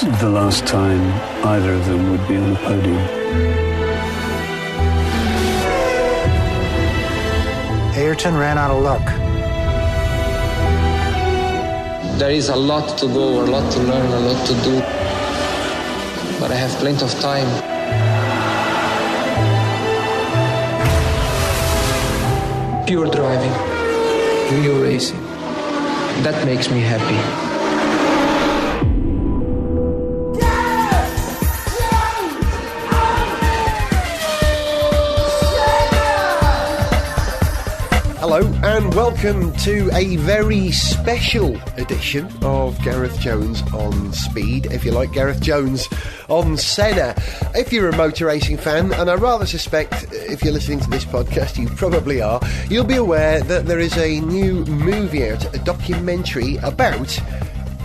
the last time either of them would be on the podium. Ayrton ran out of luck. There is a lot to go, a lot to learn, a lot to do. But I have plenty of time. Pure driving, real racing. That makes me happy. Hello and welcome to a very special edition of Gareth Jones on Speed, if you like, Gareth Jones on Senna. If you're a motor racing fan, and I rather suspect if you're listening to this podcast you probably are, you'll be aware that there is a new movie out, a documentary about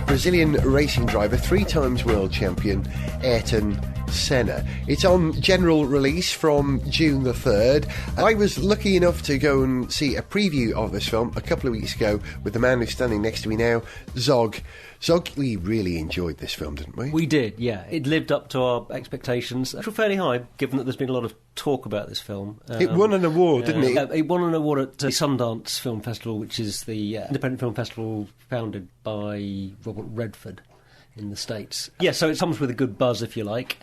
Brazilian racing driver, 3 times world champion Ayrton Senna. It's on general release from June the 3rd. I was lucky enough to go and see a preview of this film a couple of weeks ago with the man who's standing next to me now, Zog. Zog, we really enjoyed this film, didn't we? We did, yeah. It lived up to our expectations, which were fairly high, given that there's been a lot of talk about this film. It won an award, didn't it? It won an award at Sundance Film Festival, which is the independent film festival founded by Robert Redford in the States. Yeah, so it comes with a good buzz, if you like.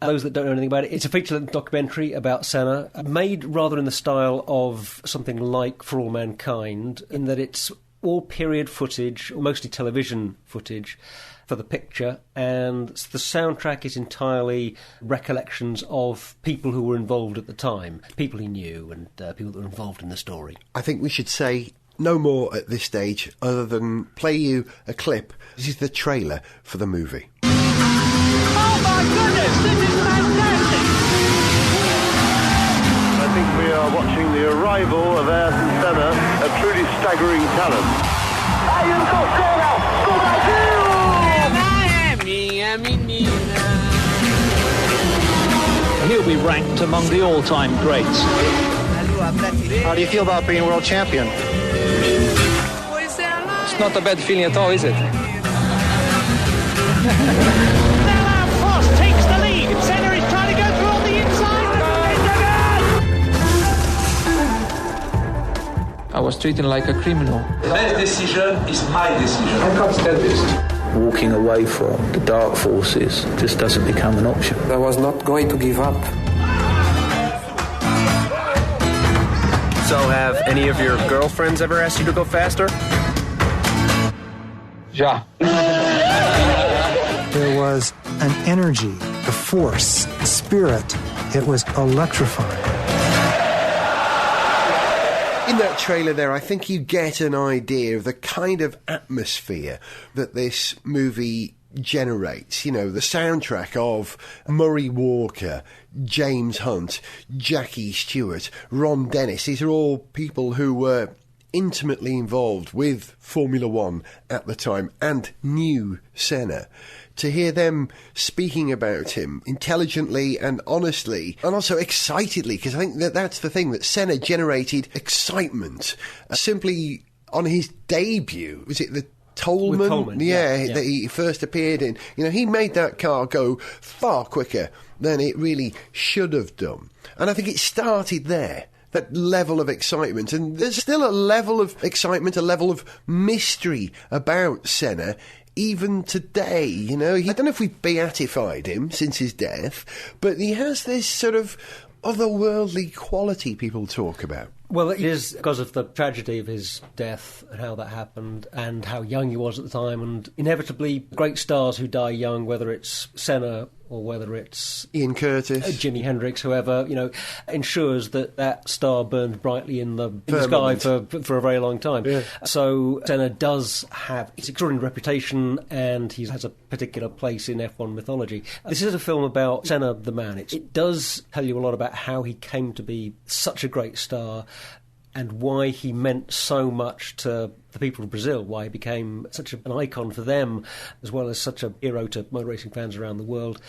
Those that don't know anything about it, it's a feature-length documentary about Senna, made rather in the style of something like For All Mankind, in that it's all period footage, mostly television footage, for the picture, and the soundtrack is entirely recollections of people who were involved at the time, people he knew and people that were involved in the story. I think we should say no more at this stage other than play you a clip. This is the trailer for the movie. Oh my goodness, this is fantastic! I think we are watching the arrival of Ayrton Senna, a truly staggering talent. Ayrton Senna, go Brasil! He'll be ranked among the all-time greats. How do you feel about being world champion? It's not a bad feeling at all, is it? Now Frost takes the lead. Senna is trying to go through on the inside. I was treated like a criminal. The best decision is my decision. I can't stand this. Walking away from the dark forces just doesn't become an option. I was not going to give up. So have any of your girlfriends ever asked you to go faster? Yeah. There was an energy, a force, a spirit. It was electrifying. In that trailer there, I think you get an idea of the kind of atmosphere that this movie generates. You know, the soundtrack of Murray Walker, James Hunt, Jackie Stewart, Ron Dennis. These are all people who were intimately involved with Formula One at the time and knew Senna. To hear them speaking about him intelligently and honestly, and also excitedly, because I think that that's the thing, that Senna generated excitement simply on his debut. Was it the Tolman? Yeah, that he first appeared in. You know, he made that car go far quicker than it really should have done. And I think it started there. That level of excitement, and there's still a level of excitement, a level of mystery about Senna even today. You know, I don't know if we've beatified him since his death, but he has this sort of otherworldly quality people talk about. Well, it is because of the tragedy of his death and how that happened and how young he was at the time, and inevitably great stars who die young, whether it's Senna or whether it's Ian Curtis, Jimi Hendrix, whoever, you know, ensures that that star burns brightly in the sky for a very long time. Yeah. So Senna does have its extraordinary reputation, and he has a particular place in F1 mythology. This is a film about Senna the man. It does tell you a lot about how he came to be such a great star and why he meant so much to the people of Brazil, why he became such an icon for them, as well as such a hero to motor racing fans around the world.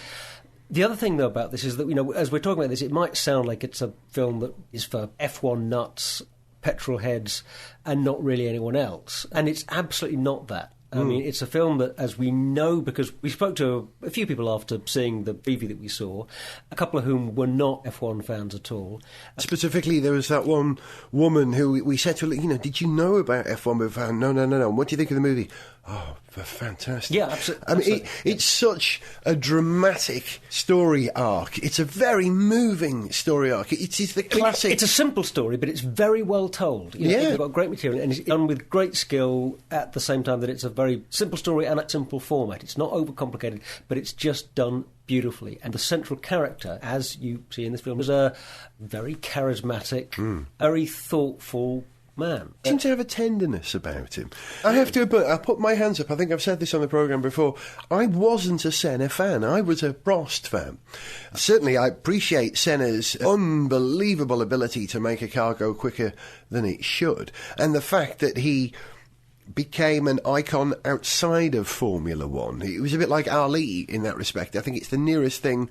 The other thing, though, about this is that, you know, as we're talking about this, it might sound like it's a film that is for F1 nuts, petrol heads, and not really anyone else. And it's absolutely not that. I mean, it's a film that, as we know, because we spoke to a few people after seeing the preview that we saw, a couple of whom were not F1 fans at all. Specifically, there was that one woman who we said to her, did you know about F1 before? No. What do you think of the movie? Oh, fantastic. Yeah, absolutely. I mean, it's such a dramatic story arc. It's a very moving story arc. It's the classic... It's a simple story, but it's very well told. It's got great material, and it's done with great skill at the same time that it's a very simple story and a simple format. It's not overcomplicated, but it's just done beautifully. And the central character, as you see in this film, is a very charismatic, very thoughtful man. He seems to have a tenderness about him. I have to admit, I'll put my hands up. I think I've said this on the programme before. I wasn't a Senna fan. I was a Prost fan. Certainly, I appreciate Senna's unbelievable ability to make a car go quicker than it should. And the fact that he became an icon outside of Formula One. It was a bit like Ali in that respect. I think it's the nearest thing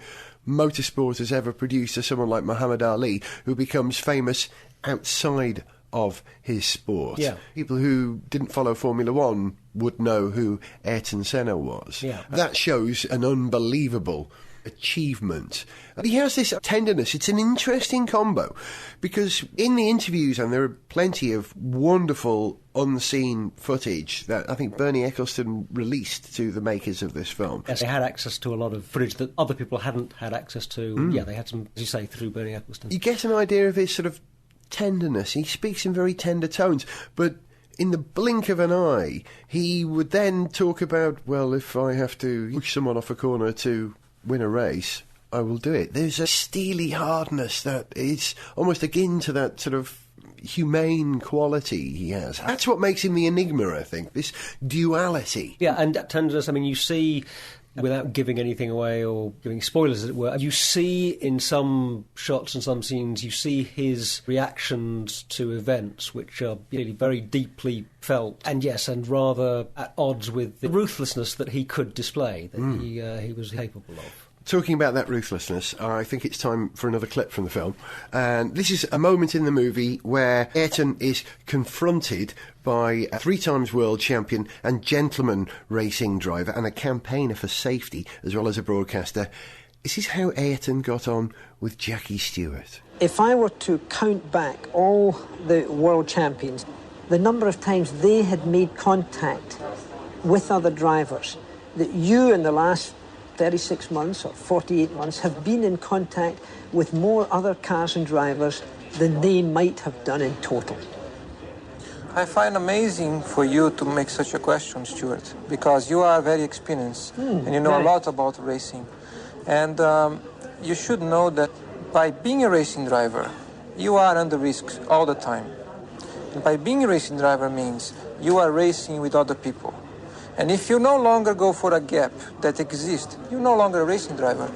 motorsport has ever produced to someone like Muhammad Ali, who becomes famous outside of his sport. Yeah. People who didn't follow Formula One would know who Ayrton Senna was. Yeah. That shows an unbelievable achievement. And he has this tenderness. It's an interesting combo, because in the interviews, and there are plenty of wonderful unseen footage that I think Bernie Eccleston released to the makers of this film. Yes, they had access to a lot of footage that other people hadn't had access to. Yeah, they had some, as you say, through Bernie Eccleston. You get an idea of his sort of tenderness. He speaks in very tender tones, but in the blink of an eye, he would then talk about, well, if I have to push someone off a corner to win a race, I will do it. There's a steely hardness that is almost akin to that sort of humane quality he has. That's what makes him the enigma, I think, this duality. Yeah, and tenderness, I mean, you see, without giving anything away or giving spoilers, as it were, you see in some shots and some scenes, you see his reactions to events which are really very deeply felt, and yes, and rather at odds with the ruthlessness that he could display, that he was capable of. Talking about that ruthlessness, I think it's time for another clip from the film. And this is a moment in the movie where Ayrton is confronted by a 3-times world champion and gentleman racing driver and a campaigner for safety, as well as a broadcaster. This is how Ayrton got on with Jackie Stewart. If I were to count back all the world champions, the number of times they had made contact with other drivers, that you in the last 36 months or 48 months have been in contact with more other cars and drivers than they might have done in total. I find amazing for you to make such a question, Stuart, because you are very experienced and you know a lot about racing. And you should know that by being a racing driver, you are under risk all the time. And by being a racing driver means you are racing with other people. And if you no longer go for a gap that exists, you're no longer a racing driver,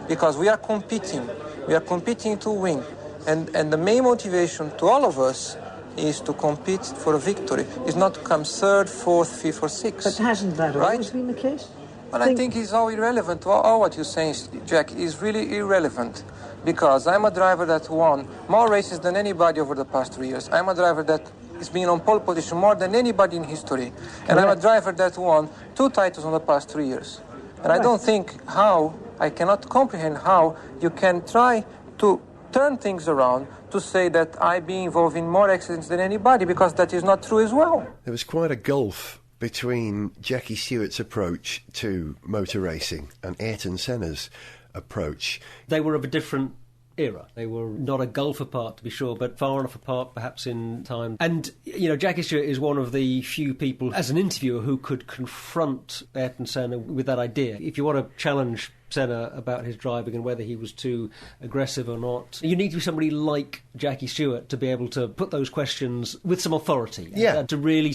because we are competing. We are competing to win. And the main motivation to all of us is to compete for a victory. It's not to come third, fourth, fifth, or sixth. But hasn't that always been the case? Well, I think it's all irrelevant. All what you're saying, Jack, is really irrelevant. Because I'm a driver that won more races than anybody over the past 3 years. I'm a driver that has been on pole position more than anybody in history. And I'm a driver that won 2 titles in the past 3 years. And I don't think I cannot comprehend how you can try to turn things around to say that I've been involved in more accidents than anybody, because that is not true as well. There was quite a gulf between Jackie Stewart's approach to motor racing and Ayrton Senna's approach. They were of a different era. They were not a gulf apart, to be sure, but far enough apart perhaps in time. And, Jackie Stewart is one of the few people, as an interviewer, who could confront Ayrton Senna with that idea. If you want to challenge Senna about his driving and whether he was too aggressive or not, you need to be somebody like Jackie Stewart to be able to put those questions with some authority. And to really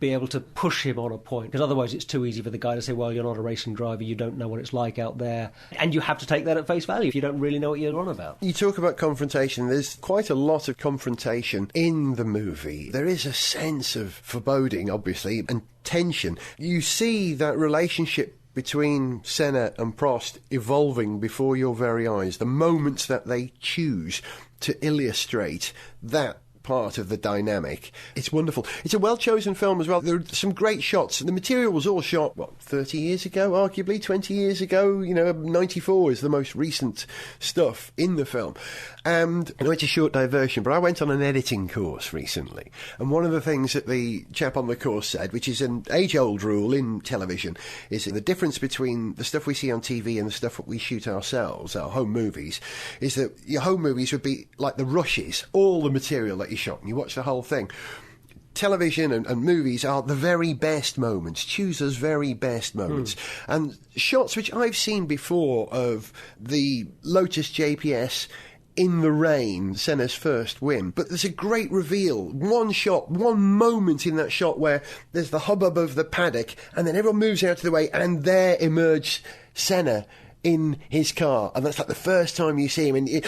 be able to push him on a point, because otherwise it's too easy for the guy to say, well, you're not a racing driver, you don't know what it's like out there, and you have to take that at face value if you don't really know what you're on about. You talk about confrontation. There's quite a lot of confrontation in the movie. There is a sense of foreboding, obviously, and tension. You see that relationship between Senna and Prost evolving before your very eyes, the moments that they choose to illustrate that part of the dynamic. It's wonderful. It's a well-chosen film as well. There are some great shots. The material was all shot, 30 years ago, arguably, 20 years ago. 94 is the most recent stuff in the film. And I know it's a short diversion, but I went on an editing course recently. And one of the things that the chap on the course said, which is an age-old rule in television, is that the difference between the stuff we see on TV and the stuff that we shoot ourselves, our home movies, is that your home movies would be like the rushes, all the material that you shot, and you watch the whole thing. Television and movies are the very best moments, choosers' very best moments. And shots which I've seen before of the Lotus JPS in the rain, Senna's first win. But there's a great reveal, one shot, one moment in that shot where there's the hubbub of the paddock and then everyone moves out of the way and there emerges Senna in his car. And that's like the first time you see him, and it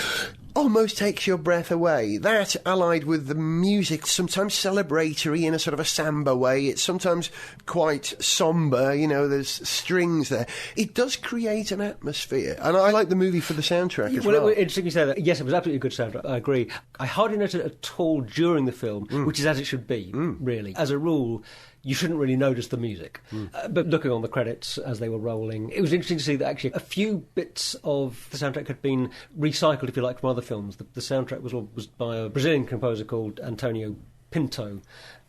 almost takes your breath away. That, allied with the music, sometimes celebratory in a sort of a samba way, it's sometimes quite sombre, there's strings there. It does create an atmosphere, and I like the movie for the soundtrack as well. Interesting you say that. Yes, it was absolutely a good soundtrack, I agree. I hardly noticed it at all during the film, which is as it should be, really. As a rule, you shouldn't really notice the music. But looking on the credits as they were rolling, it was interesting to see that actually a few bits of the soundtrack had been recycled, if you like, from other films. The soundtrack was by a Brazilian composer called Antonio Pinto,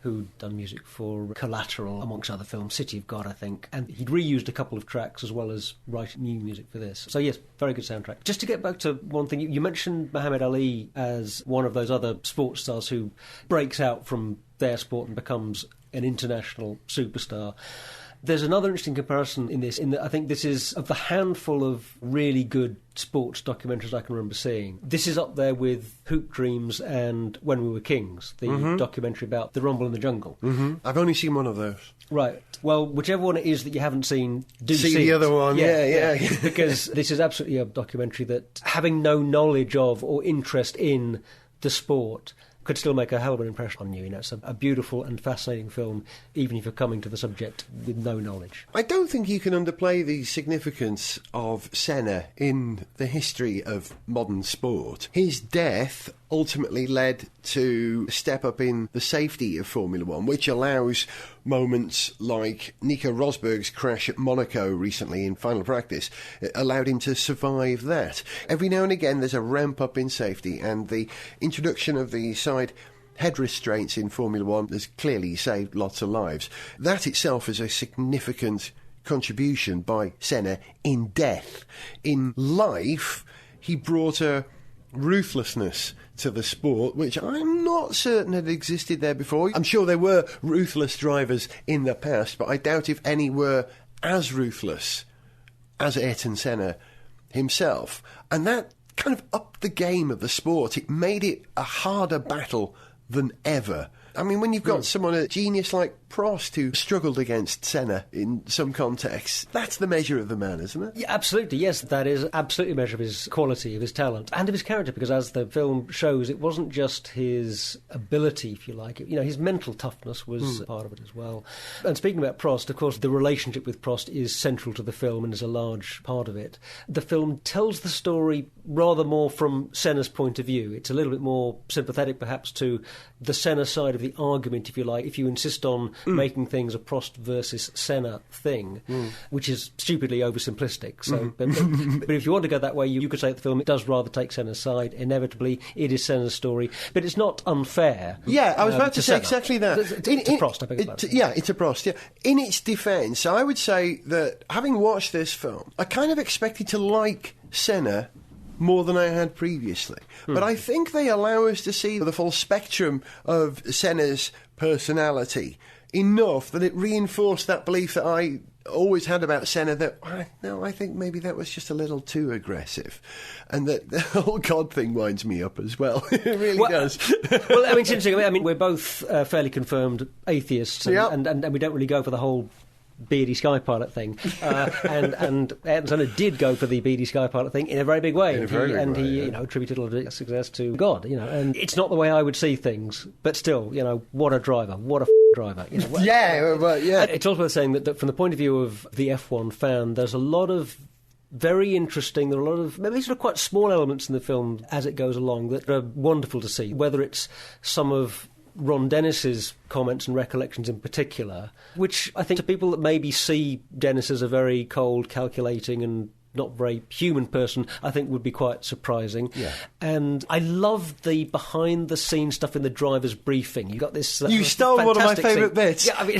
who'd done music for Collateral, amongst other films, City of God, I think. And he'd reused a couple of tracks as well as writing new music for this. So yes, very good soundtrack. Just to get back to one thing, you mentioned Muhammad Ali as one of those other sports stars who breaks out from their sport and becomes an international superstar. There's another interesting comparison in this, in that I think this is, of the handful of really good sports documentaries I can remember seeing, this is up there with Hoop Dreams and When We Were Kings, the documentary about the Rumble in the Jungle. I've only seen one of those. Right. Well, whichever one it is that you haven't seen, do see the other one. Yeah. Because this is absolutely a documentary that, having no knowledge of or interest in the sport, could still make a hell of an impression on you. It's a beautiful and fascinating film, even if you're coming to the subject with no knowledge. I don't think you can underplay the significance of Senna in the history of modern sport. His death ultimately led to a step up in the safety of Formula One, which allows moments like Nico Rosberg's crash at Monaco recently in final practice. It allowed him to survive that. Every now and again there's a ramp up in safety, and the introduction of the side head restraints in Formula One has clearly saved lots of lives. That itself is a significant contribution by Senna in death. In life, he brought a ruthlessness to the sport, which I'm not certain had existed there before. I'm sure there were ruthless drivers in the past, but I doubt if any were as ruthless as Ayrton Senna himself. And that kind of upped the game of the sport. It made it a harder battle than ever. I mean, when you've got someone, a genius like Prost, who struggled against Senna in some contexts, that's the measure of the man, isn't it? Yeah, absolutely, yes. That is absolutely a measure of his quality, of his talent, and of his character, because as the film shows, it wasn't just his ability, if you like. His mental toughness was part of it as well. And speaking about Prost, of course, the relationship with Prost is central to the film and is a large part of it. The film tells the story rather more from Senna's point of view. It's a little bit more sympathetic, perhaps, to the Senna side of the argument, if you like, if you insist on making things a Prost versus Senna thing, which is stupidly oversimplistic. So, but if you want to go that way, you could say that the film does rather take Senna's side. Inevitably, it is Senna's story, but it's not unfair. Yeah, I was about to say Senna. Exactly that. To Prost, I beg your pardon. Yeah, it's a Prost, yeah. In its defence, I would say that having watched this film, I kind of expected to like Senna more than I had previously. But I think they allow us to see the full spectrum of Senna's personality enough that it reinforced that belief that I always had about Senna, that I think maybe that was just a little too aggressive, and that the whole God thing winds me up as well. It really does. Well, it's interesting. I mean, we're both fairly confirmed atheists, and we don't really go for the whole beady sky pilot thing, and Ayrton Senna did go for the beady sky pilot thing in a very big way, he attributed a lot of its success to God, and it's not the way I would see things, but still, what a driver, what a driver. Yeah. It's also worth saying that from the point of view of the F1 fan, there's a lot of very interesting. There are a lot of maybe sort of quite small elements in the film as it goes along that are wonderful to see, whether it's some of Ron Dennis's comments and recollections in particular, which I think to people that maybe see Dennis as a very cold, calculating and not very human person, I think would be quite surprising. Yeah. And I love the behind-the-scenes stuff in the driver's briefing. You got this. You stole one of my favourite bits. Yeah, I mean,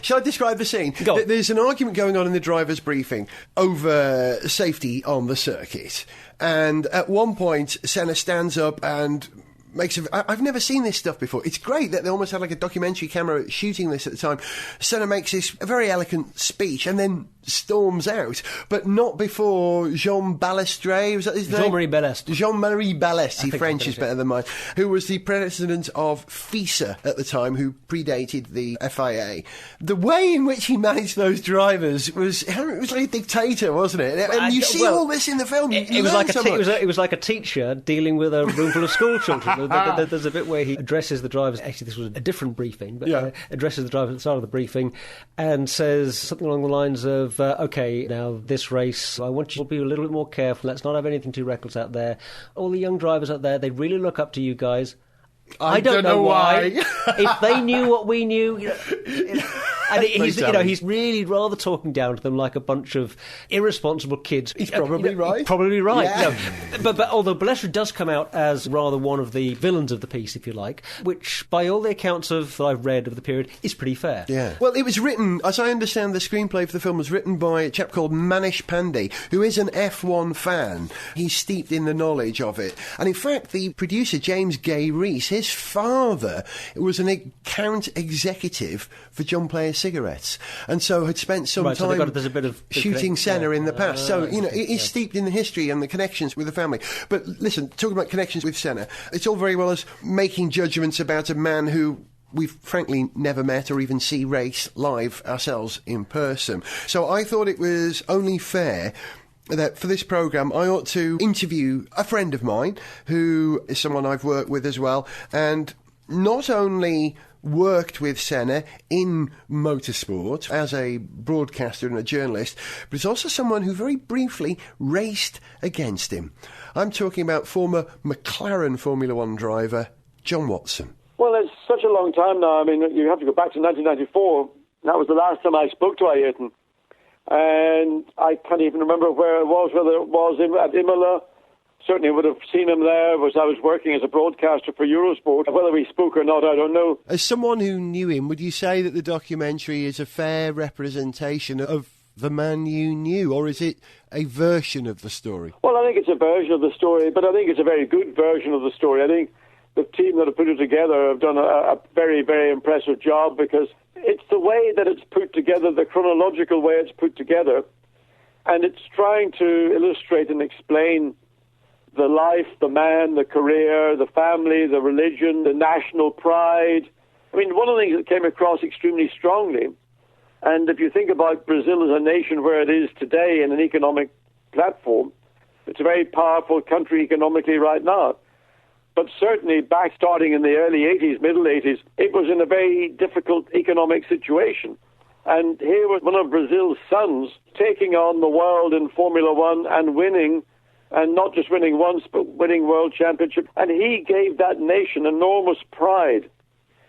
shall I describe the scene? Go on. There's an argument going on in the driver's briefing over safety on the circuit, and at one point, Senna stands up and I've never seen this stuff before. It's great that they almost had like a documentary camera shooting this at the time. Senna makes this very eloquent speech and then storms out, but not before Jean Balestre, was that his name? Jean-Marie Balestre. Jean-Marie Balestre, French is better than mine, who was the president of FISA at the time, who predated the FIA. The way in which he managed those drivers was like a dictator, wasn't it? And you see all this in the film. It was like a teacher dealing with a room full of school children. There's a bit where he addresses the drivers. Actually, this was a different briefing, but addresses the drivers at the start of the briefing and says something along the lines of, OK, now this race, I want you to be a little bit more careful. Let's not have anything too reckless out there. All the young drivers out there, they really look up to you guys. I don't know why. If they knew what we knew... And he's really rather talking down to them like a bunch of irresponsible kids. He's probably right. Probably right. Yeah. But although Balestre does come out as rather one of the villains of the piece, if you like, which by all the accounts that I've read of the period is pretty fair. Yeah. Well, it was written, as I understand, the screenplay for the film was written by a chap called Manish Pandey, who is an F1 fan. He's steeped in the knowledge of it. And in fact, the producer, James Gay Rees, his father was an account executive for John Player cigarettes, and so had spent some time there's a bit of shooting Senna in the past. So, he's steeped in the history and the connections with the family. But listen, talking about connections with Senna, it's all very well as making judgments about a man who we've frankly never met or even see race live ourselves in person. So I thought it was only fair that for this programme I ought to interview a friend of mine who is someone I've worked with as well, and not only worked with Senna in motorsport as a broadcaster and a journalist, but is also someone who very briefly raced against him. I'm talking about former McLaren Formula One driver John Watson. Well, it's such a long time now. I mean, you have to go back to 1994. That was the last time I spoke to Ayrton. And I can't even remember where it was, whether it was at Imola. Certainly would have seen him there as I was working as a broadcaster for Eurosport. Whether we spoke or not, I don't know. As someone who knew him, would you say that the documentary is a fair representation of the man you knew, or is it a version of the story? Well, I think it's a version of the story, but I think it's a very good version of the story. I think the team that have put it together have done a very, very impressive job, because it's the way that it's put together, the chronological way it's put together, and it's trying to illustrate and explain the life, the man, the career, the family, the religion, the national pride. I mean, one of the things that came across extremely strongly, and if you think about Brazil as a nation where it is today in an economic platform, it's a very powerful country economically right now. But certainly back starting in the early 80s, middle 80s, it was in a very difficult economic situation. And here was one of Brazil's sons taking on the world in Formula One and winning, and not just winning once, but winning world championship. And he gave that nation enormous pride.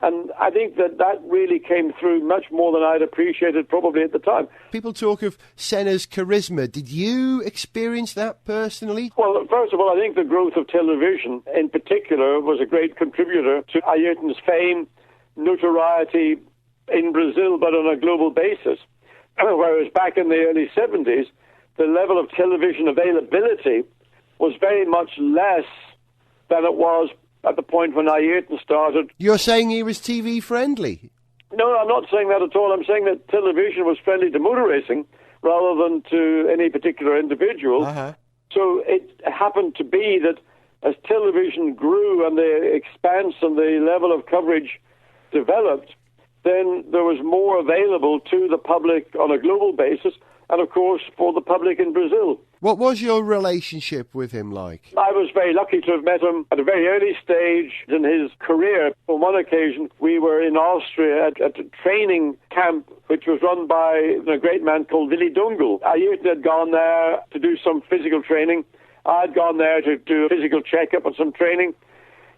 And I think that really came through much more than I'd appreciated probably at the time. People talk of Senna's charisma. Did you experience that personally? Well, first of all, I think the growth of television in particular was a great contributor to Ayrton's fame, notoriety in Brazil, but on a global basis. Whereas back in the early 70s, the level of television availability was very much less than it was at the point when Ayrton started. You're saying he was TV friendly? No, I'm not saying that at all. I'm saying that television was friendly to motor racing rather than to any particular individual. Uh-huh. So it happened to be that as television grew and the expanse and the level of coverage developed, then there was more available to the public on a global basis, and of course for the public in Brazil. What was your relationship with him like? I was very lucky to have met him at a very early stage in his career. On one occasion, we were in Austria at a training camp which was run by a great man called Willy Dungal. Ayrton had gone there to do some physical training. I'd gone there to do a physical checkup and some training.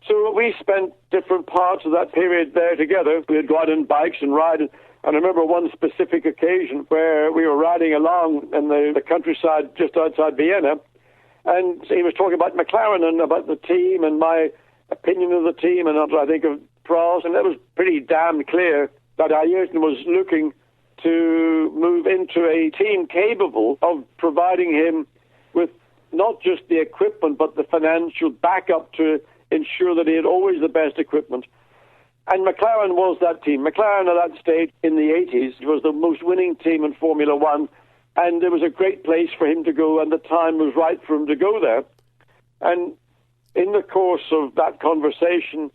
So we spent different parts of that period there together. We'd go out on bikes and ride. And I remember one specific occasion where we were riding along in the countryside just outside Vienna, and he was talking about McLaren and about the team and my opinion of the team and I think of Prost, and it was pretty damn clear that Ayrton was looking to move into a team capable of providing him with not just the equipment but the financial backup to ensure that he had always the best equipment. And McLaren was that team. McLaren at that stage in the 80s was the most winning team in Formula One, and it was a great place for him to go, and the time was right for him to go there. And in the course of that conversation,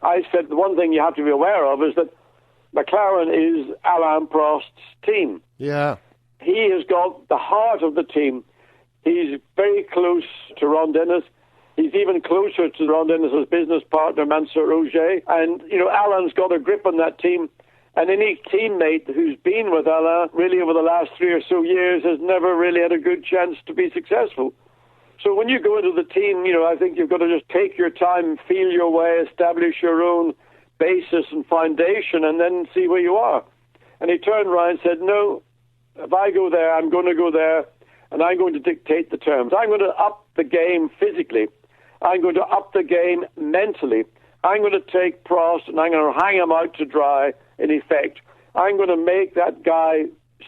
I said the one thing you have to be aware of is that McLaren is Alain Prost's team. Yeah. He has got the heart of the team. He's very close to Ron Dennis. He's even closer to Ron Dennis's business partner, Mansour Roger. And, Alain's got a grip on that team. And any teammate who's been with Alain really over the last 3 or so years has never really had a good chance to be successful. So when you go into the team, I think you've got to just take your time, feel your way, establish your own basis and foundation, and then see where you are. And he turned around and said, no, if I go there, I'm going to go there, and I'm going to dictate the terms. I'm going to up the game physically. I'm going to up the game mentally. I'm going to take Prost and I'm going to hang him out to dry, in effect. I'm going to make that guy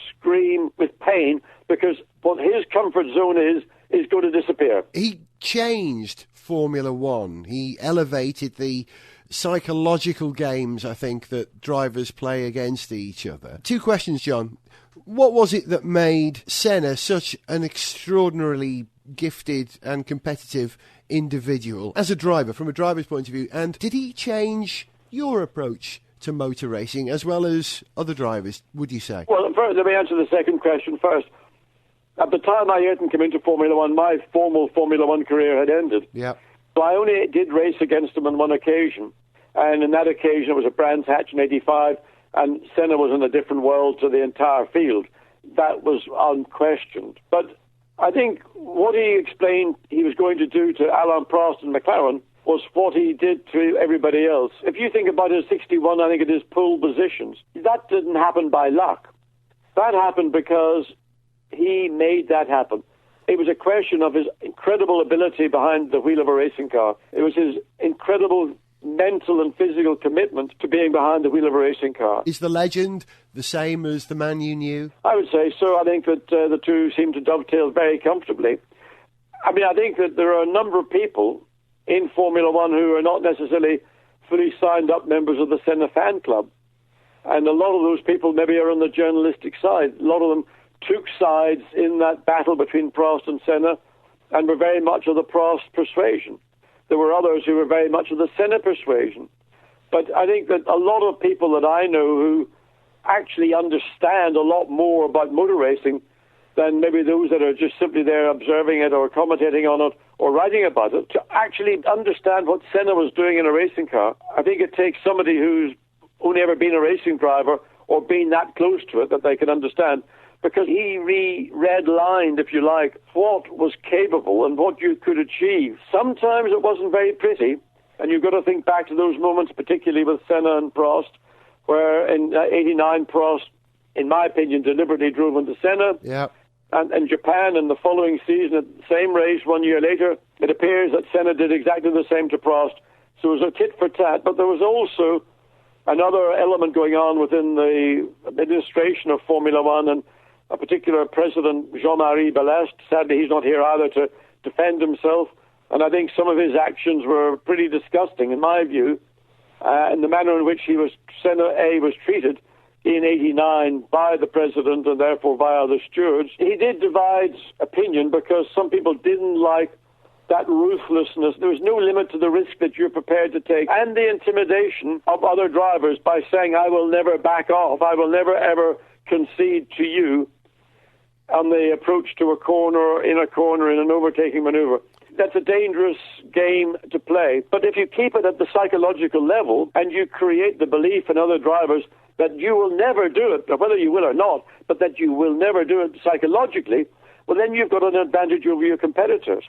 scream with pain because what his comfort zone is going to disappear. He changed Formula One. He elevated the psychological games, I think, that drivers play against each other. 2 questions, John. What was it that made Senna such an extraordinarily gifted and competitive individual as a driver, from a driver's point of view? And did he change your approach to motor racing as well as other drivers, would you say? Well, first, let me answer the second question first. At the time Ayrton came into Formula One, my formal Formula One career had ended. Yeah. So I only did race against him on one occasion. And in that occasion, it was a Brands Hatch in 85, and Senna was in a different world to the entire field. That was unquestioned. But I think what he explained he was going to do to Alain Prost and McLaren was what he did to everybody else. If you think about his 61, I think it is pole positions. That didn't happen by luck. That happened because he made that happen. It was a question of his incredible ability behind the wheel of a racing car. It was his incredible mental and physical commitment to being behind the wheel of a racing car. Is the legend the same as the man you knew? I would say so. I think that the two seem to dovetail very comfortably. I mean, I think that there are a number of people in Formula One who are not necessarily fully signed up members of the Senna fan club. And a lot of those people maybe are on the journalistic side. A lot of them took sides in that battle between Prost and Senna and were very much of the Prost persuasion. There were others who were very much of the Senna persuasion. But I think that a lot of people that I know who actually understand a lot more about motor racing than maybe those that are just simply there observing it or commentating on it or writing about it, to actually understand what Senna was doing in a racing car. I think it takes somebody who's only ever been a racing driver or been that close to it that they can understand, because he redlined, if you like, what was capable and what you could achieve. Sometimes it wasn't very pretty, and you've got to think back to those moments, particularly with Senna and Prost, where in 89 Prost, in my opinion, deliberately drove into Senna. Yeah. And in Japan, in the following season, at the same race 1 year later, it appears that Senna did exactly the same to Prost. So it was a tit for tat, but there was also another element going on within the administration of Formula One, and a particular president, Jean-Marie Balest. Sadly, he's not here either to defend himself. And I think some of his actions were pretty disgusting, in my view, in the manner in which Senna was treated in 89 by the president and therefore by other stewards. He did divide opinion because some people didn't like that ruthlessness. There was no limit to the risk that you're prepared to take, and the intimidation of other drivers by saying, I will never back off, I will never ever concede to you. on the approach to a corner, in an overtaking manoeuvre. That's a dangerous game to play. But if you keep it at the psychological level and you create the belief in other drivers that you will never do it, whether you will or not, but that you will never do it psychologically, well, then you've got an advantage over your competitors.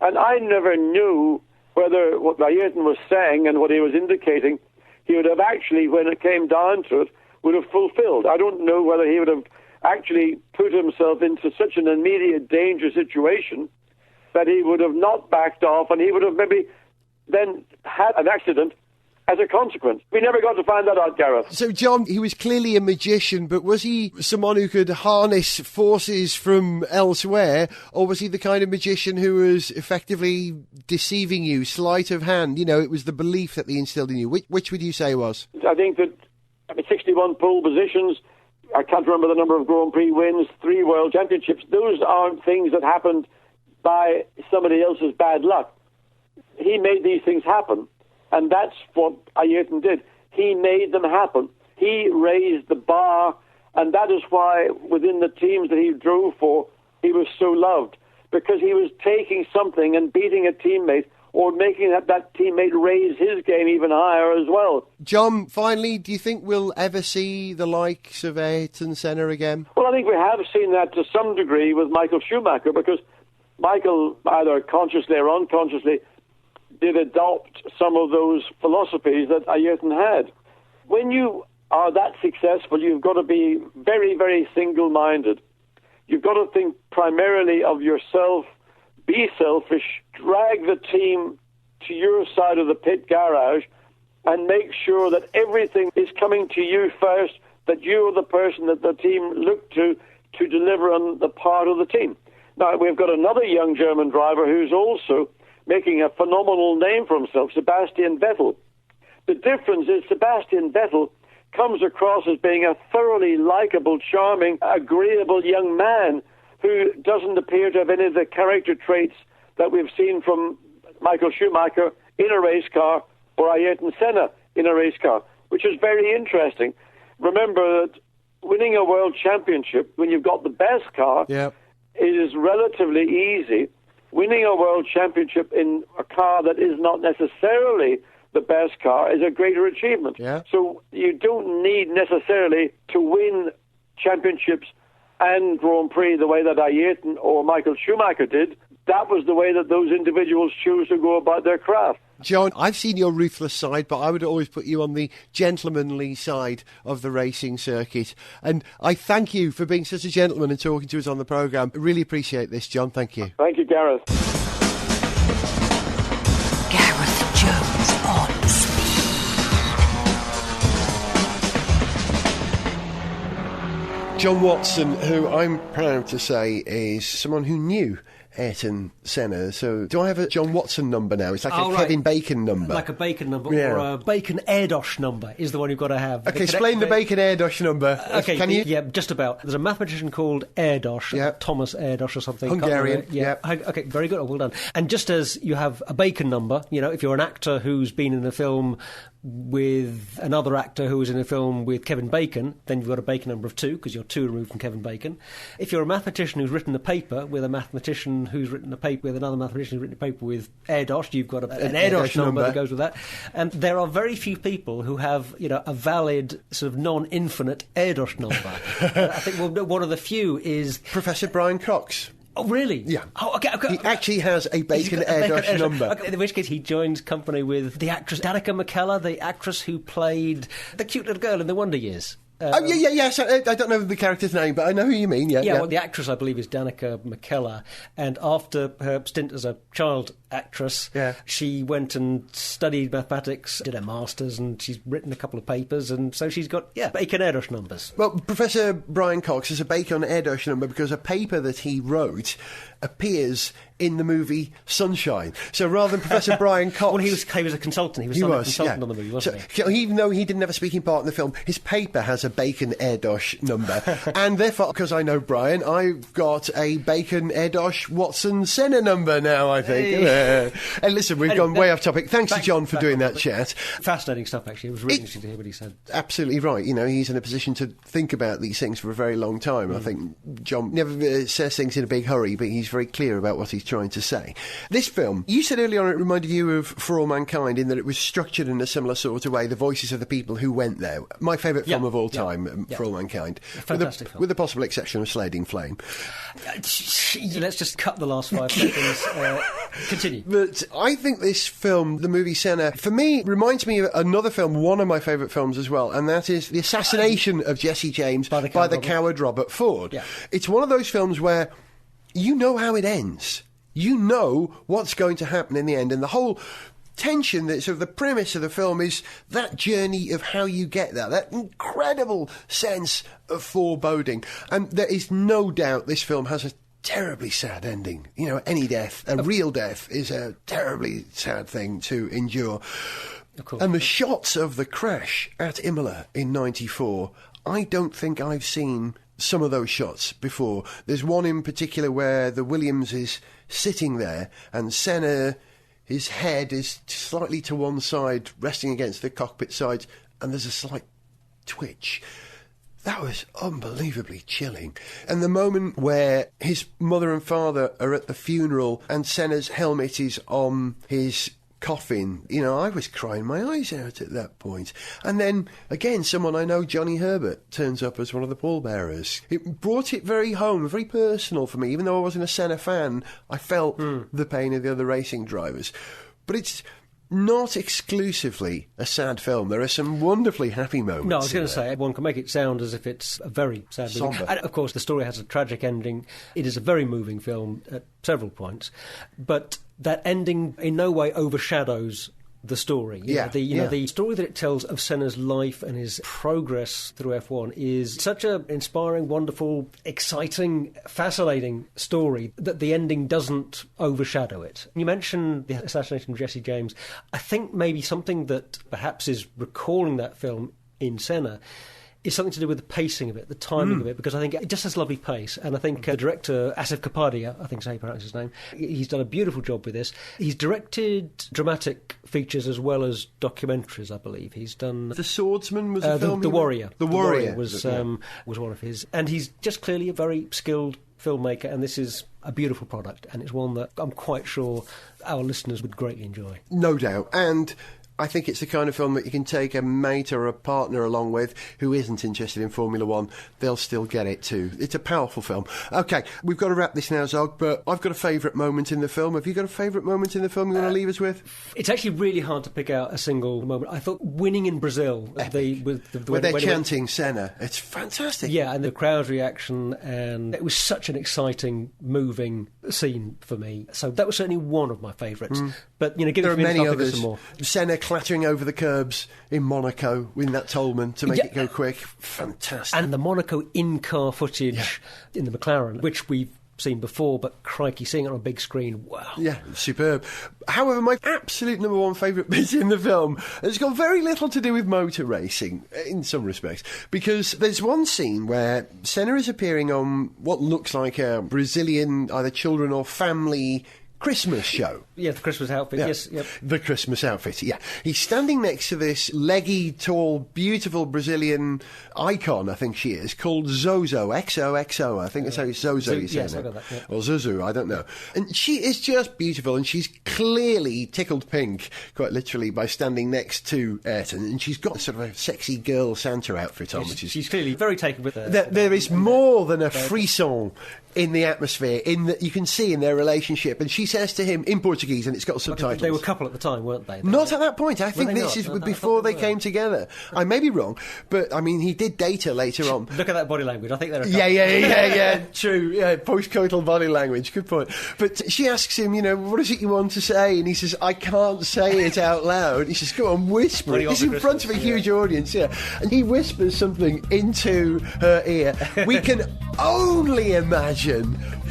And I never knew whether what Ayrton was saying and what he was indicating, he would have actually, when it came down to it, would have fulfilled. I don't know whether he would have actually put himself into such an immediate danger situation that he would have not backed off, and he would have maybe then had an accident as a consequence. We never got to find that out, Gareth. So, John, he was clearly a magician, but was he someone who could harness forces from elsewhere, or was he the kind of magician who was effectively deceiving you, sleight of hand? You know, it was the belief that he instilled in you. Which would you say was? I think that 61 pole positions, I can't remember the number of Grand Prix wins, 3 World Championships, those aren't things that happened by somebody else's bad luck. He made these things happen, and that's what Ayrton did. He made them happen. He raised the bar, and that is why within the teams that he drove for, he was so loved, because he was taking something and beating a teammate or making that teammate raise his game even higher as well. John, finally, do you think we'll ever see the likes of Ayrton Senna again? Well, I think we have seen that to some degree with Michael Schumacher, because Michael, either consciously or unconsciously, did adopt some of those philosophies that Ayrton had. When you are that successful, you've got to be very, very single-minded. You've got to think primarily of yourself, be selfish, drag the team to your side of the pit garage, and make sure that everything is coming to you first, that you're the person that the team look to deliver on the part of the team. Now, we've got another young German driver who's also making a phenomenal name for himself, Sebastian Vettel. The difference is Sebastian Vettel comes across as being a thoroughly likable, charming, agreeable young man who doesn't appear to have any of the character traits that we've seen from Michael Schumacher in a race car or Ayrton Senna in a race car, which is very interesting. Remember that winning a world championship when you've got the best car is relatively easy. Winning a world championship in a car that is not necessarily the best car is a greater achievement. So you don't need necessarily to win championships and Grand Prix the way that Ayrton or Michael Schumacher did. That was the way that those individuals choose to go about their craft. John, I've seen your ruthless side, but I would always put you on the gentlemanly side of the racing circuit. And I thank you for being such a gentleman and talking to us on the programme. I really appreciate this, John. Thank you. Thank you, Gareth. Gareth Jones on speed. John Watson, who I'm proud to say is someone who knew Ayrton Senna. So do I have a John Watson number now? It's like a Kevin Bacon number. Like a Bacon number or a Bacon Erdos number is the one you've got to have. Okay, explain the Bacon Erdos number. Okay, can you? Yeah, just about. There's a mathematician called Erdos, Thomas Erdos or something. Hungarian. Okay, very good. Well done. And just as you have a Bacon number, you know, if you're an actor who's been in a film with another actor who was in a film with Kevin Bacon, then you've got a Bacon number of 2 because you're 2 removed from Kevin Bacon. If you're a mathematician who's written a paper with a mathematician who's written a paper with another mathematician who's written a paper with Erdos, you've got an Erdos number that goes with that. And there are very few people who have, you know, a valid sort of non-infinite Erdos number. I think one of the few is Professor Brian Cox. Oh, really? Yeah. Oh, okay. He actually has a Bacon Erdos number. Okay, in which case he joins company with the actress Danica McKellar, the actress who played the cute little girl in The Wonder Years. Yes. I don't know the character's name, but I know who you mean. Yeah. Well, the actress, I believe, is Danica McKellar. And after her stint as a child actress, she went and studied mathematics, did her master's, and she's written a couple of papers, and so she's got, Bacon Erdos numbers. Well, Professor Brian Cox has a Bacon Erdos number because a paper that he wrote appears in the movie Sunshine. So rather than Professor Brian Cox... Well, he was a consultant. He was a consultant on the movie, wasn't he? So even though he didn't have a speaking part in the film, his paper has a Bacon Erdosh number. And therefore, because I know Brian, I've got a Bacon Erdosh Watson Senna number now, I think. Hey. And listen, we've gone way off topic. Thanks to John for doing that chat. Fascinating stuff, actually. It was really interesting to hear what he said. Absolutely right. You know, he's in a position to think about these things for a very long time. I think John never says things in a big hurry, but he's very clear about what he's trying to say. This film, you said earlier on it reminded you of For All Mankind in that it was structured in a similar sort of way, the voices of the people who went there. My favourite film of all time, For All Mankind. Fantastic film. With the possible exception of Slading Flame. Let's just cut the last 5 seconds. Continue. But I think this film, the movie Senna, for me, reminds me of another film, one of my favourite films as well, and that is the assassination of Jesse James by the coward Robert Ford. Yeah. It's one of those films where you know how it ends. You know what's going to happen in the end, and the whole tension, that sort of the premise of the film is that journey of how you get there, that incredible sense of foreboding. And there is no doubt this film has a terribly sad ending. You know, any death, a real death, is a terribly sad thing to endure. Of course. And the shots of the crash at Imola in '94, I don't think I've seen some of those shots before. There's one in particular where the Williams is sitting there and Senna, his head is slightly to one side, resting against the cockpit sides, and there's a slight twitch. That was unbelievably chilling. And the moment where his mother and father are at the funeral and Senna's helmet is on his coffin, you know, I was crying my eyes out at that point. And then, again, someone I know, Johnny Herbert, turns up as one of the pallbearers. It brought it very home, very personal for me. Even though I wasn't a Senna fan, I felt the pain of the other racing drivers. But it's not exclusively a sad film. There are some wonderfully happy moments. No, I was going to say, one can make it sound as if it's a very sad movie. And, of course, the story has a tragic ending. It is a very moving film at several points. But that ending in no way overshadows the story. The story that it tells of Senna's life and his progress through F1 is such an inspiring, wonderful, exciting, fascinating story that the ending doesn't overshadow it. You mentioned the assassination of Jesse James. I think maybe something that perhaps is recalling that film in Senna is something to do with the pacing of it, the timing of it, because I think it just has lovely pace. And I think director Asif Kapadia, I think is how you pronounce his name, he's done a beautiful job with this. He's directed dramatic features as well as documentaries, I believe. He's done... The Swordsman was a film? The Warrior. The Warrior was one of his. And he's just clearly a very skilled filmmaker, and this is a beautiful product, and it's one that I'm quite sure our listeners would greatly enjoy. No doubt. And I think it's the kind of film that you can take a mate or a partner along with who isn't interested in Formula One. They'll still get it too. It's a powerful film. OK, we've got to wrap this now, Zog, but I've got a favourite moment in the film. Have you got a favourite moment in the film you want to leave us with? It's actually really hard to pick out a single moment. I thought winning in Brazil, where they're chanting Senna, it's fantastic. Yeah, and the crowd reaction, and it was such an exciting, moving scene for me. So that was certainly one of my favourites. But, you know, give there it are many others. Some more. Senna clattering over the curbs in Monaco in that Tolman to make it go quick. Fantastic. And the Monaco in-car footage in the McLaren, which we've seen before, but crikey, seeing it on a big screen, wow. Yeah, superb. However, my absolute number one favourite bit in the film has got very little to do with motor racing, in some respects, because there's one scene where Senna is appearing on what looks like a Brazilian either children or family Christmas show. Yeah, the Christmas outfit, yes. Yep. The Christmas outfit, yeah. He's standing next to this leggy, tall, beautiful Brazilian icon, I think she is, called Zozo, XOXO, I think that's how it's Zozo, you say. Yes, I got that, yeah. Or Zuzu, I don't know. And she is just beautiful, and she's clearly tickled pink, quite literally, by standing next to Ayrton, and she's got sort of a sexy girl Santa outfit on. She's clearly very taken with her. There is more than a frisson in the atmosphere, in that you can see in their relationship, and she says to him in Portuguese, and it's got subtitles. They were a couple at the time, weren't they? Not at that point. I think this is before they came together. I may be wrong, but I mean, he did date her later on. Look at that body language. I think they're a couple. Yeah. True. Yeah, post-coital body language. Good point. But she asks him, you know, what is it you want to say? And he says, I can't say it out loud. He says, go on, whisper it. He's in front of a huge audience, and he whispers something into her ear. We can only imagine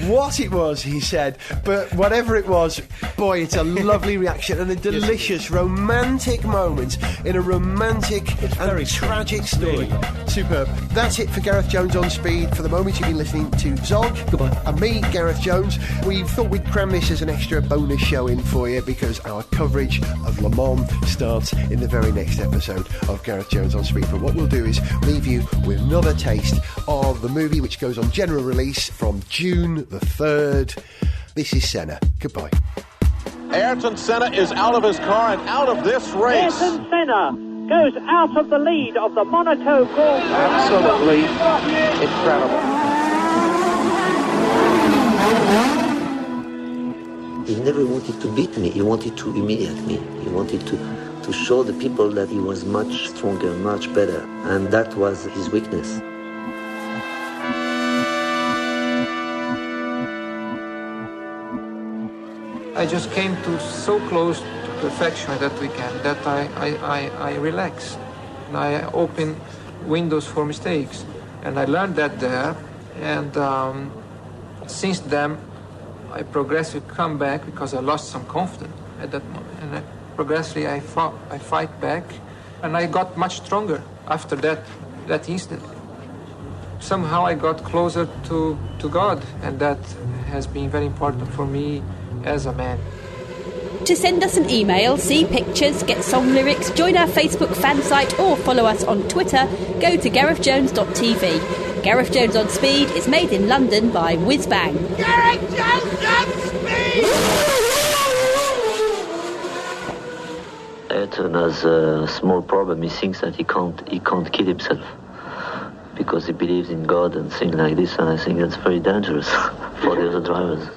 what it was he said, but whatever it was, boy, it's a lovely reaction and a delicious romantic moment in a romantic and tragic story. Really. Superb. That's it for Gareth Jones on Speed. For the moment, you've been listening to Zog. Goodbye. And me, Gareth Jones. We thought we'd cram this as an extra bonus show in for you because our coverage of Le Mans starts in the very next episode of Gareth Jones on Speed. But what we'll do is leave you with another taste of the movie, which goes on general release from June the 3rd. This is Senna. Goodbye. Ayrton Senna is out of his car and out of this race. Ayrton Senna goes out of the lead of the Monaco Grand Prix. Absolutely incredible. He never wanted to beat me. He wanted to humiliate me. He wanted to show the people that he was much stronger, much better. And that was his weakness. I just came to so close to perfection that weekend that I relaxed. And I opened windows for mistakes. And I learned that there. And since then, I progressively come back because I lost some confidence at that moment. And progressively I fight back. And I got much stronger after that instant. Somehow I got closer to God. And that has been very important for me as a man. To send us an email, see pictures, get song lyrics, join our Facebook fan site or follow us on Twitter, go to GarethJones.tv. Gareth Jones on Speed is made in London by Whiz Bang. Gareth Jones on Speed! Ayrton has a small problem. He thinks that he can't kill himself because he believes in God and things like this, and I think that's very dangerous for the other drivers.